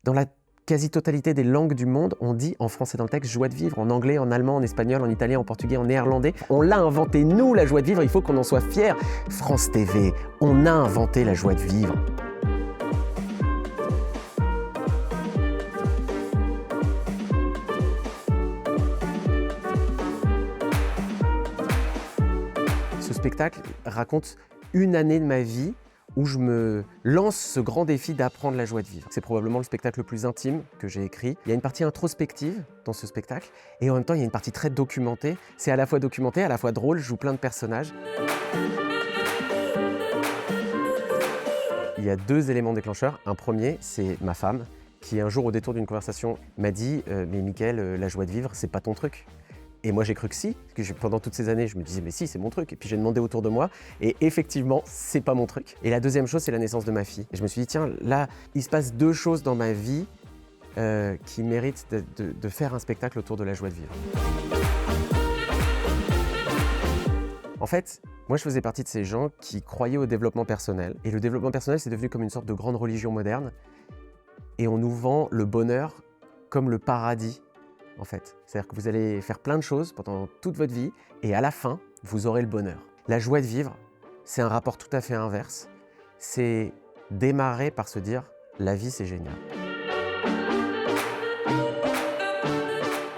Dans la quasi-totalité des langues du monde, on dit en français dans le texte « joie de vivre », en anglais, en allemand, en espagnol, en italien, en portugais, en néerlandais. On l'a inventé, nous, la joie de vivre, il faut qu'on en soit fiers. France TV, on a inventé la joie de vivre. Ce spectacle raconte une année de ma vie où je me lance ce grand défi d'apprendre la joie de vivre. C'est probablement le spectacle le plus intime que j'ai écrit. Il y a une partie introspective dans ce spectacle et en même temps il y a une partie très documentée. C'est à la fois documenté, à la fois drôle, je joue plein de personnages. Il y a deux éléments déclencheurs. Un premier, c'est ma femme qui un jour au détour d'une conversation m'a dit « Mais Mickaël, la joie de vivre, c'est pas ton truc ». Et moi j'ai cru que si, parce que pendant toutes ces années je me disais mais si c'est mon truc, et puis j'ai demandé autour de moi et effectivement c'est pas mon truc. Et la deuxième chose c'est la naissance de ma fille. Et je me suis dit tiens là il se passe deux choses dans ma vie qui méritent de faire un spectacle autour de la joie de vivre. En fait, moi je faisais partie de ces gens qui croyaient au développement personnel. Et le développement personnel c'est devenu comme une sorte de grande religion moderne. Et on nous vend le bonheur comme le paradis. En fait. C'est-à-dire que vous allez faire plein de choses pendant toute votre vie et à la fin, vous aurez le bonheur. La joie de vivre, c'est un rapport tout à fait inverse. C'est démarrer par se dire « la vie, c'est génial ».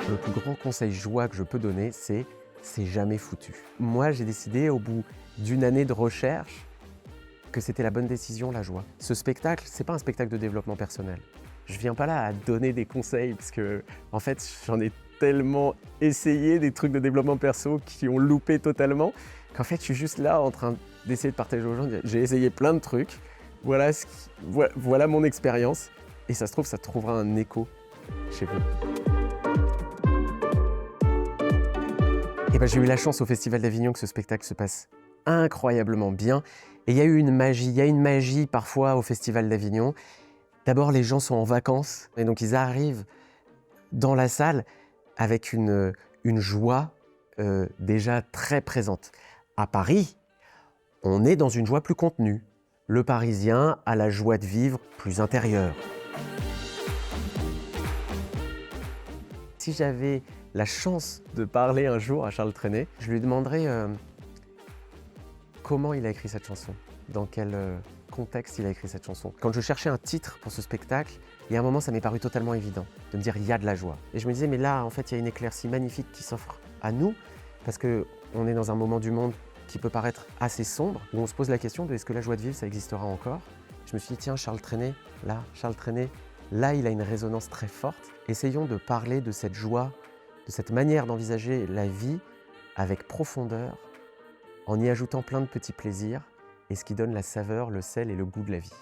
Le plus grand conseil joie que je peux donner, c'est « c'est jamais foutu ». Moi, j'ai décidé au bout d'une année de recherche que c'était la bonne décision, la joie. Ce spectacle, c'est pas un spectacle de développement personnel. Je viens pas là à donner des conseils parce que, en fait, j'en ai tellement essayé des trucs de développement perso qui ont loupé totalement qu'en fait, je suis juste là en train d'essayer de partager aux gens. J'ai essayé plein de trucs, voilà mon expérience et ça se trouve, ça trouvera un écho chez vous. Et ben, j'ai eu la chance au Festival d'Avignon que ce spectacle se passe incroyablement bien et il y a eu une magie parfois au Festival d'Avignon. D'abord, les gens sont en vacances et donc ils arrivent dans la salle avec une joie déjà très présente. À Paris, on est dans une joie plus contenue. Le Parisien a la joie de vivre plus intérieure. Si j'avais la chance de parler un jour à Charles Trenet, je lui demanderais comment il a écrit cette chanson, dans quel contexte il a écrit cette chanson. Quand je cherchais un titre pour ce spectacle, il y a un moment, ça m'est paru totalement évident de me dire « il y a de la joie ». Et je me disais, mais là, en fait, il y a une éclaircie magnifique qui s'offre à nous, parce qu'on est dans un moment du monde qui peut paraître assez sombre, où on se pose la question de est-ce que la joie de vivre, ça existera encore? Je me suis dit, tiens, Charles Trenet, là, il a une résonance très forte. Essayons de parler de cette joie, de cette manière d'envisager la vie avec profondeur, en y ajoutant plein de petits plaisirs, et ce qui donne la saveur, le sel et le goût de la vie.